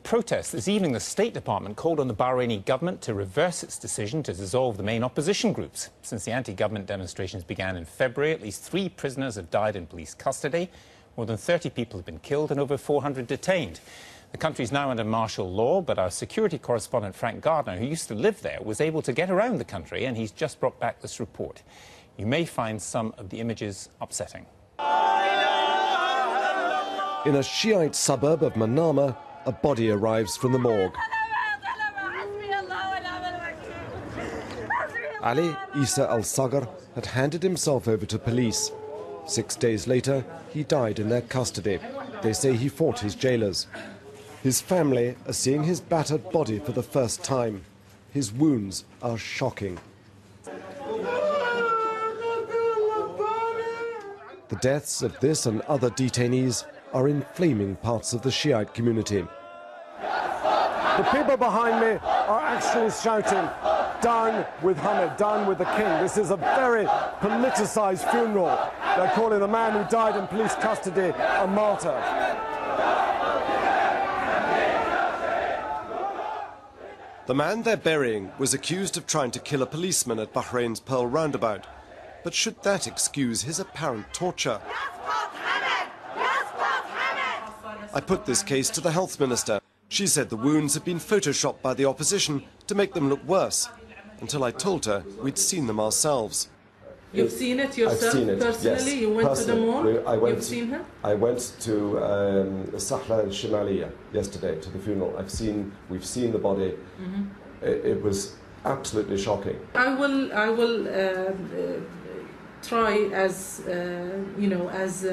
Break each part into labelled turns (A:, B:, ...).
A: protest this evening, the State Department called on the Bahraini government to reverse its decision to dissolve the main opposition groups. Since the anti-government demonstrations began in February, at least 3 prisoners have died in police custody, more than 30 people have been killed and over 400 detained. The country is now under martial law, but our security correspondent Frank Gardner, who used to live there, was able to get around the country, and he's just brought back this report. You may find some of the images upsetting.
B: In a Shiite suburb of Manama, a body arrives from the morgue. Ali Isa al-Sagar had handed himself over to police. 6 days later, he died in their custody. They say he fought his jailers. His family are seeing his battered body for the first time. His wounds are shocking. The deaths of this and other detainees are inflaming parts of the Shiite community.
C: The people behind me are actually shouting, "Down with Hamid, down with the king." This is a very politicized funeral. They're calling the man who died in police custody a martyr.
B: The man they're burying was accused of trying to kill a policeman at Bahrain's Pearl roundabout. But should that excuse his apparent torture? I put this case to the health minister. She said the wounds had been photoshopped by the opposition to make them look worse, until I told her we'd seen them ourselves.
D: You've seen it yourself?
E: I've seen it,
D: personally?
E: Yes.
D: You went to the morgue? You've seen her?
E: I went to Sahla al-Shimaliya yesterday to the funeral. We've seen the body. It was absolutely shocking.
D: I will try as as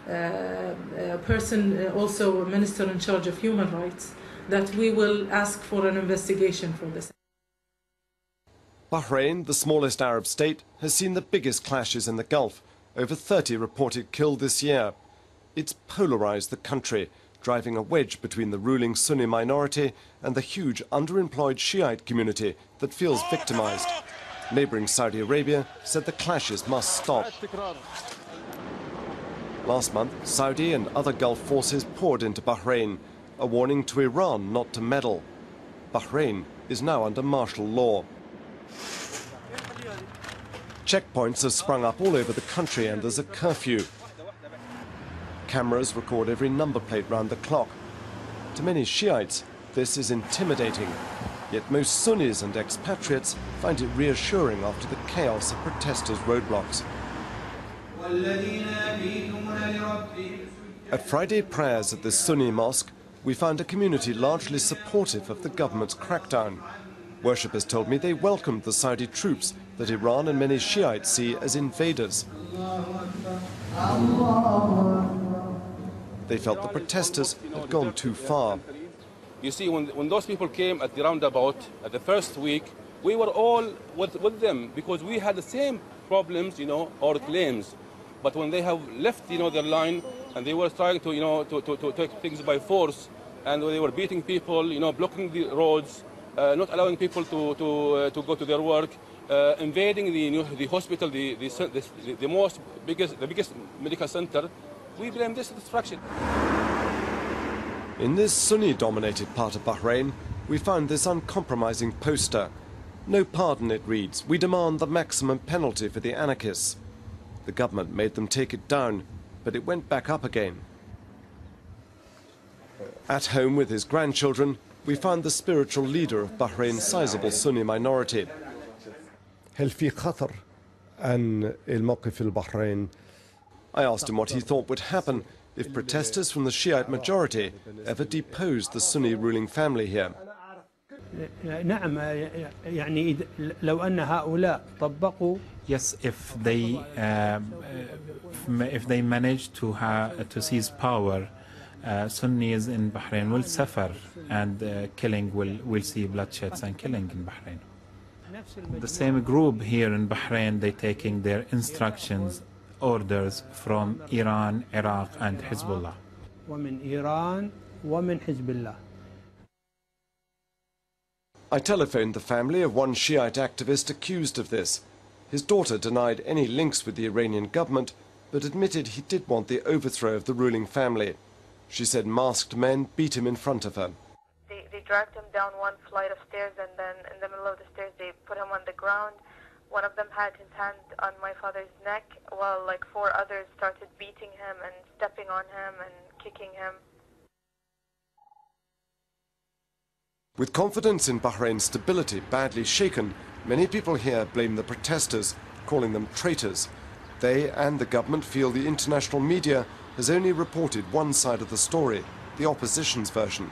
D: a person, also a minister in charge of human rights, that we will ask for an investigation for this.
B: Bahrain, the smallest Arab state, has seen the biggest clashes in the Gulf. Over 30 reported killed this year. It's polarized the country, driving a wedge between the ruling Sunni minority and the huge underemployed Shiite community that feels victimized. Neighboring Saudi Arabia said the clashes must stop. Last month, Saudi and other Gulf forces poured into Bahrain, a warning to Iran not to meddle. Bahrain is now under martial law. Checkpoints have sprung up all over the country and there's a curfew. Cameras record every number plate round the clock. To many Shiites, this is intimidating. Yet most Sunnis and expatriates find it reassuring after the chaos of protesters' roadblocks. At Friday prayers at the Sunni mosque, we found a community largely supportive of the government's crackdown. Worshippers told me they welcomed the Saudi troops that Iran and many Shiites see as invaders. They felt the protesters had gone too far.
F: You see, when those people came at the roundabout at the first week, we were all with them because we had the same problems, or claims. But when they have left, their line and they were trying to take things by force, and they were beating people, blocking the roads, not allowing people to go to their work, invading the hospital, the biggest medical center. We blame this destruction.
B: In this Sunni-dominated part of Bahrain, we found this uncompromising poster. No pardon, it reads. We demand the maximum penalty for the anarchists. The government made them take it down, but it went back up again. At home with his grandchildren, we found the spiritual leader of Bahrain's sizable Sunni minority.
C: هل في خطر أن الموقف البحرين؟
B: I asked him what he thought would happen if protesters from the Shiite majority ever deposed the Sunni ruling family here.
G: نعم يعني لو أن هؤلاء طبقوا.
H: Yes, if they manage to seize power, Sunnis in Bahrain will suffer, and killing will see bloodsheds and killing in Bahrain. The same group here in Bahrain, they taking their instructions, orders from Iran, Iraq, and Hezbollah.
G: ومن إيران ومن حزب الله.
B: I telephoned the family of one Shiite activist accused of this. His daughter denied any links with the Iranian government, but admitted he did want the overthrow of the ruling family. She said masked men beat him in front of her.
I: dragged him down one flight of stairs, and then in the middle of the stairs they put him on the ground. One of them had his hand on my father's neck, while like 4 others started beating him and stepping on him and kicking him.
B: With confidence in Bahrain's stability badly shaken, many people here blame the protesters, calling them traitors. They and the government feel the international media has only reported one side of the story, the opposition's version.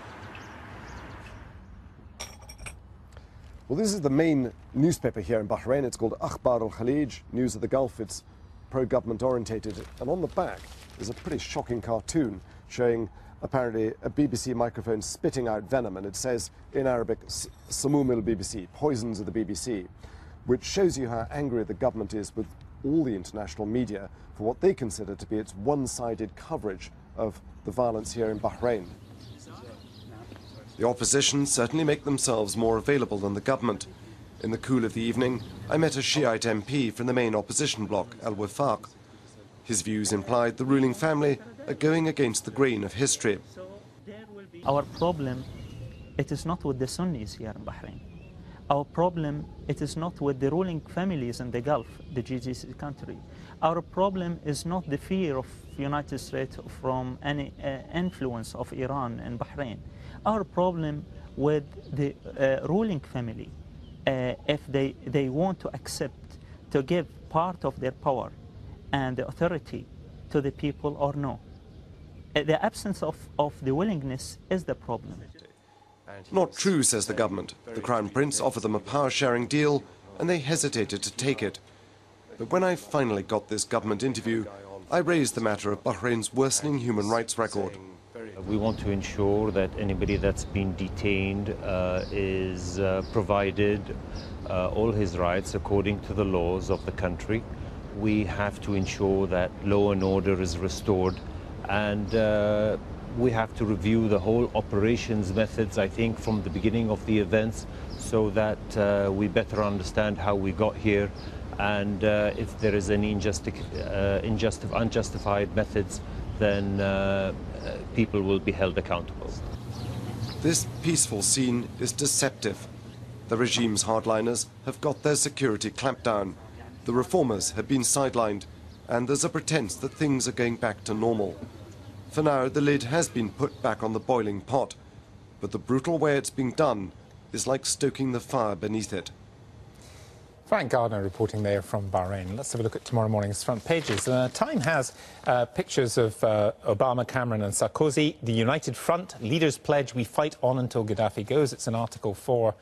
B: Well, this is the main newspaper here in Bahrain. It's called Akhbar al-Khalij, News of the Gulf. It's pro-government orientated. And on the back is a pretty shocking cartoon showing apparently a BBC microphone spitting out venom. And it says in Arabic, Samum al-BBC, poisons of the BBC, which shows you how angry the government is with all the international media for what they consider to be its one-sided coverage of the violence here in Bahrain. The opposition certainly make themselves more available than the government. In the cool of the evening, I met a Shiite MP from the main opposition bloc, Al-Wifaq. His views implied the ruling family are going against the grain of history.
J: Our problem, it is not with the Sunnis here in Bahrain. Our problem, it is not with the ruling families in the Gulf, the GCC country. Our problem is not the fear of United States from any influence of Iran and Bahrain. Our problem with the ruling family, if they want to accept to give part of their power and the authority to the people or no. The absence of the willingness is the problem.
B: Not true, says the government. The Crown Prince offered them a power-sharing deal and they hesitated to take it. But when I finally got this government interview, I raised the matter of Bahrain's worsening human rights record.
K: We want to ensure that anybody that's been detained is provided all his rights according to the laws of the country. We have to ensure that law and order is restored, and we have to review the whole operations methods, I think, from the beginning of the events, so that we better understand how we got here, and if there is any unjustified methods, then people will be held accountable.
B: This peaceful scene is deceptive. The regime's hardliners have got their security clamped down. The reformers have been sidelined, and there's a pretense that things are going back to normal. For now, the lid has been put back on the boiling pot, but the brutal way it's being done is like stoking the fire beneath it.
A: Frank Gardner reporting there from Bahrain. Let's have a look at tomorrow morning's front pages. Time has pictures of Obama, Cameron and Sarkozy. The United Front, leaders pledge we fight on until Gaddafi goes. It's an article for